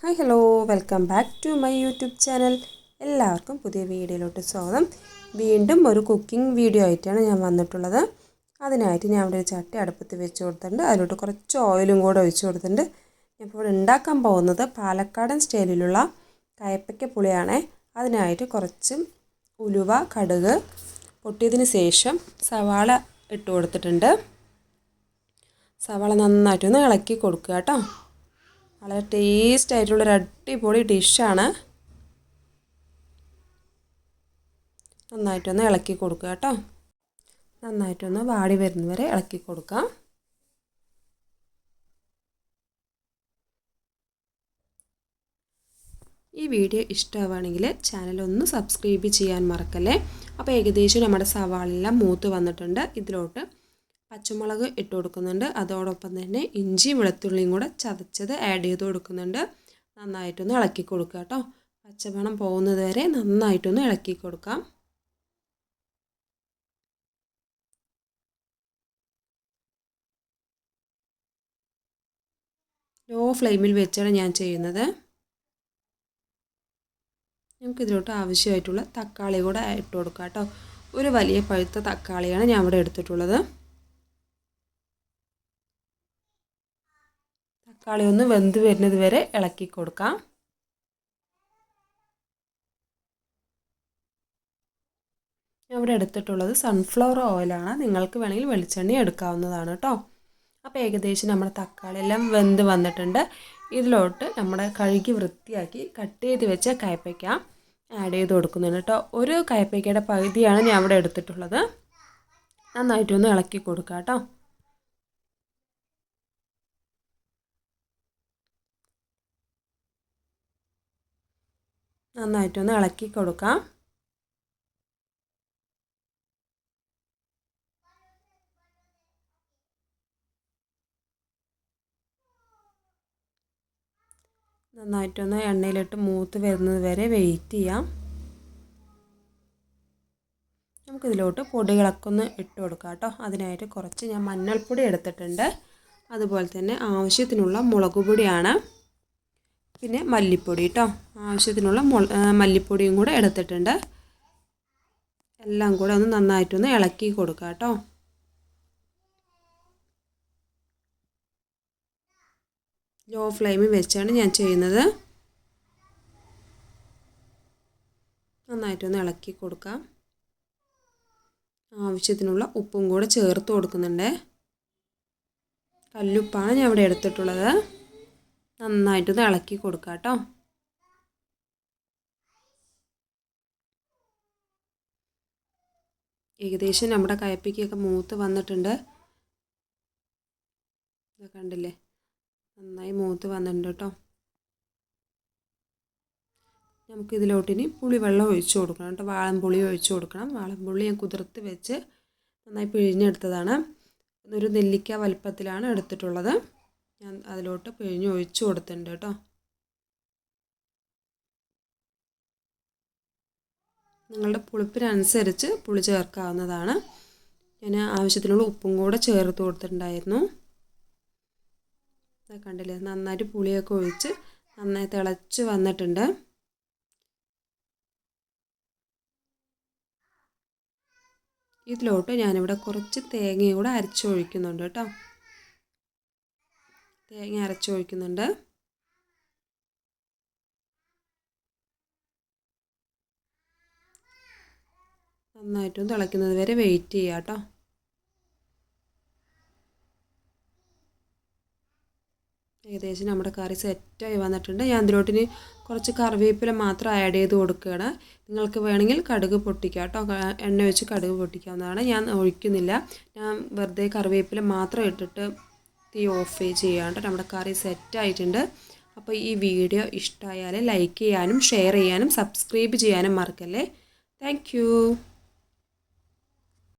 Hi hello welcome back to my YouTube channel. എല്ലാവർക്കും പുതിയ വീഡിയോയിലോട്ട് സ്വാഗതം. വീണ്ടും ഒരു കുക്കിംഗ് വീഡിയോ ആയിട്ടാണ് ഞാൻ വന്നിട്ടുള്ളത്. അതിനായിട്ട് ഞാൻ ഇവിടെ ഒരു ചട്ടി അടുപ്പത്ത് വെച്ച് കൊടുത്തിട്ടുണ്ട്. അതിലോട്ട് കുറച്ച് ഓയിലും കൂടെ ഒഴിച്ച് കൊടുത്തിട്ടുണ്ട്. ഞാൻ ഇപ്പോൾ ഇവിടെ ഉണ്ടാക്കാൻ പോകുന്നത് പാലക്കാടൻ സ്റ്റൈലിലുള്ള കയ്പ്പയ്ക്ക പുളിയാണ്. അതിനായിട്ട് കുറച്ച് ഉലുവ, കടുക് പൊട്ടിയതിന് ശേഷം സവാള ഇട്ട് കൊടുത്തിട്ടുണ്ട്. സവാള നന്നായിട്ടൊന്ന് ഇളക്കി കൊടുക്കുക കേട്ടോ. വളരെ ടേസ്റ്റ് ആയിട്ടുള്ളൊരു അടിപൊളി ഡിഷാണ്. നന്നായിട്ടൊന്ന് ഇളക്കി കൊടുക്കുക കേട്ടോ. നന്നായിട്ടൊന്ന് വാടി വരുന്നവരെ ഇളക്കി കൊടുക്കാം. ഈ വീഡിയോ ഇഷ്ടമാവുകയാണെങ്കിൽ ചാനലൊന്ന് സബ്സ്ക്രൈബ് ചെയ്യാൻ മറക്കല്ലേ. അപ്പോൾ ഏകദേശം നമ്മുടെ സവാളെല്ലാം മൂത്ത് വന്നിട്ടുണ്ട്. ഇതിലോട്ട് പച്ചമുളക് ഇട്ട് കൊടുക്കുന്നുണ്ട്. അതോടൊപ്പം തന്നെ ഇഞ്ചി വെളുത്തുള്ളിയും കൂടെ ചതച്ചത് ആഡ് ചെയ്ത് കൊടുക്കുന്നുണ്ട്. നന്നായിട്ടൊന്ന് ഇളക്കി കൊടുക്കുക കേട്ടോ. പച്ചമണം പോകുന്നത് വരെ നന്നായിട്ടൊന്ന് ഇളക്കി കൊടുക്കാം. ലോ ഫ്ലെയിമിൽ വെച്ചാണ് ഞാൻ ചെയ്യുന്നത്. നമുക്കിതിലോട്ട് ആവശ്യമായിട്ടുള്ള തക്കാളി കൂടെ ഇട്ട് കൊടുക്കാം കേട്ടോ. ഒരു വലിയ പഴുത്ത തക്കാളിയാണ് ഞാൻ ഇവിടെ എടുത്തിട്ടുള്ളത്. തക്കാളി ഒന്ന് വെന്ത് വരുന്നത് വരെ ഇളക്കി കൊടുക്കാം. ഞാൻ ഇവിടെ എടുത്തിട്ടുള്ളത് സൺഫ്ലവർ ഓയിലാണ്. നിങ്ങൾക്ക് വേണമെങ്കിൽ വെളിച്ചെണ്ണ എടുക്കാവുന്നതാണ് കേട്ടോ. അപ്പോൾ ഏകദേശം നമ്മുടെ തക്കാളി എല്ലാം വെന്ത് വന്നിട്ടുണ്ട്. ഇതിലോട്ട് നമ്മുടെ കഴുകി വൃത്തിയാക്കി കട്ട് ചെയ്ത് വെച്ച കയ്പ്പയ്ക്ക ആഡ് ചെയ്ത് കൊടുക്കുന്നുണ്ട് കേട്ടോ. ഒരു കയ്പ്പയ്ക്കയുടെ പകുതിയാണ് ഞാൻ ഇവിടെ എടുത്തിട്ടുള്ളത്. നന്നായിട്ടൊന്ന് ഇളക്കി കൊടുക്കാം കേട്ടോ. നന്നായിട്ടൊന്ന് ഇളക്കി കൊടുക്കാം. നന്നായിട്ടൊന്ന് എണ്ണയിലിട്ട് മൂത്ത് വരുന്നത് വരെ വെയിറ്റ് ചെയ്യാം. നമുക്കിതിലോട്ട് പൊടികളൊക്കെ ഒന്ന് ഇട്ട് കൊടുക്കാം കേട്ടോ. അതിനായിട്ട് കുറച്ച് ഞാൻ മഞ്ഞൾപ്പൊടി എടുത്തിട്ടുണ്ട്. അതുപോലെ തന്നെ ആവശ്യത്തിനുള്ള മുളക് പൊടിയാണ്. പിന്നെ മല്ലിപ്പൊടി കേട്ടോ. ആവശ്യത്തിനുള്ള മല്ലിപ്പൊടിയും കൂടെ എടുത്തിട്ടുണ്ട്. എല്ലാം കൂടെ ഒന്ന് നന്നായിട്ടൊന്ന് ഇളക്കി കൊടുക്കാം കേട്ടോ. ലോ ഫ്ലെയിമിൽ വെച്ചാണ് ഞാൻ ചെയ്യുന്നത്. നന്നായിട്ടൊന്ന് ഇളക്കി കൊടുക്കാം. ആവശ്യത്തിനുള്ള ഉപ്പും കൂടെ ചേർത്ത് കൊടുക്കുന്നുണ്ട്. കല്ലുപ്പാണ് ഞാൻ ഇവിടെ എടുത്തിട്ടുള്ളത്. നന്നായിട്ടൊന്ന് ഇളക്കി കൊടുക്കാം കേട്ടോ. ഏകദേശം നമ്മുടെ കയ്പ്പയ്ക്കൊക്കെ മൂത്ത് വന്നിട്ടുണ്ട്. കണ്ടില്ലേ, നന്നായി മൂത്ത് വന്നിട്ടുണ്ട് കേട്ടോ. നമുക്കിതിലോട്ടിനി പുളിവെള്ളം ഒഴിച്ച് കൊടുക്കണം കേട്ടോ. വാളൻപുളി ഒഴിച്ച് കൊടുക്കണം. വാളൻപുളി ഞാൻ കുതിർത്ത് വെച്ച് നന്നായി പിഴിഞ്ഞെടുത്തതാണ്. ഒരു നെല്ലിക്ക വലുപ്പത്തിലാണ് എടുത്തിട്ടുള്ളത്. ഞാൻ അതിലോട്ട് പിഴിഞ്ഞ് ഒഴിച്ച് കൊടുത്തിട്ടുണ്ട് കേട്ടോ. നിങ്ങളുടെ പുളിപ്പിനനുസരിച്ച് പുളി ചേർക്കാവുന്നതാണ്. ഞാൻ ആവശ്യത്തിനുള്ള ഉപ്പും കൂടെ ചേർത്ത് കൊടുത്തിട്ടുണ്ടായിരുന്നു. കണ്ടില്ലേ, നന്നായിട്ട് പുളിയൊക്കെ ഒഴിച്ച് നന്നായി തിളച്ച് വന്നിട്ടുണ്ട്. ഇതിലോട്ട് ഞാനിവിടെ കുറച്ച് തേങ്ങയും കൂടെ അരച്ചൊഴിക്കുന്നുണ്ട് കേട്ടോ. തേങ്ങ അരച്ചൊഴിക്കുന്നുണ്ട്. നന്നായിട്ടും തിളയ്ക്കുന്നത് വരെ വെയിറ്റ് ചെയ്യാം കേട്ടോ. ഏകദേശം നമ്മുടെ കറി സെറ്റായി വന്നിട്ടുണ്ട്. ഞാൻ ഇതിലോട്ടിന് കുറച്ച് കറിവേപ്പില മാത്രം ആഡ് ചെയ്ത് കൊടുക്കുകയാണ്. നിങ്ങൾക്ക് വേണമെങ്കിൽ കടുക് പൊട്ടിക്കാം കേട്ടോ. എണ്ണ വെച്ച് കടുക് പൊട്ടിക്കാവുന്നതാണ്. ഞാൻ ഒഴിക്കുന്നില്ല. ഞാൻ വെറുതെ കറിവേപ്പില മാത്രം ഇട്ടിട്ട് തീ ഓഫ് ചെയ്യാണ്ട് നമ്മുടെ കറി സെറ്റായിട്ടുണ്ട്. അപ്പോൾ ഈ വീഡിയോ ഇഷ്ടമായാൽ ലൈക്ക് ചെയ്യാനും ഷെയർ ചെയ്യാനും സബ്സ്ക്രൈബ് ചെയ്യാനും മറക്കല്ലേ. താങ്ക്